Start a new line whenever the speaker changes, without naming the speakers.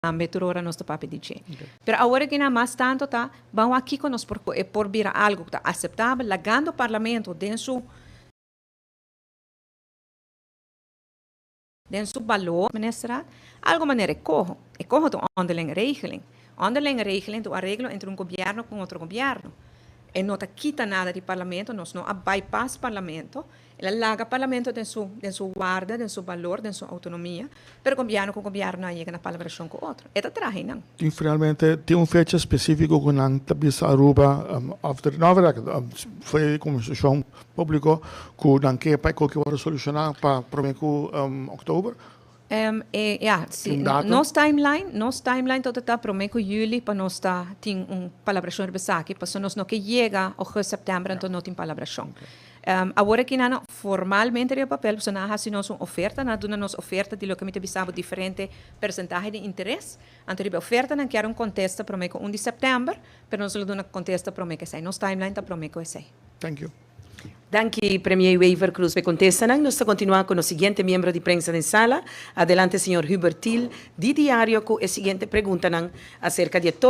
âmbito ora nós papi dizer. Pero agora que na mais tanto tá, vamos aqui com nós por vir algo que tá aceitável, lagando o parlamento dentro valor, ministra, algo maneira corro de onderlinge regeling. Onderlinge regeling do arreglo entre governo com outro governo. E não quita nada do parlamento, nós não bypass o parlamento, ela larga o parlamento de sua guarda, de seu valor, de sua autonomia, pero governo com governo não chega na colaboração com outro. É traje, não?
Tem finalmente tem fecha específico com a tabisa Aruba after na verdade foi conversação público com a que para qualquer resolucionar para prometo outubro.
Sim. Nos timeline tot está prometo juli para nós tá tem colaboração besaki, para nós não que chega ao setembro então não tem colaboração. Agora que não formalmente no papel, se nós fazemos uma oferta, nós damos oferta de lo que me bisabo diferente percentagem de interesse. Então a oferta não quer contesta prometo 1 de setembro, mas nós damos contesta prometo que nos timeline tá prometo esse.
Thank you.
Danke, Premier Wever Cruz. Me contestan. Nos continuamos con el siguiente miembro de prensa en sala. Adelante, señor Hubert Thiel, de Diario, con el siguiente pregunta acerca de tópico.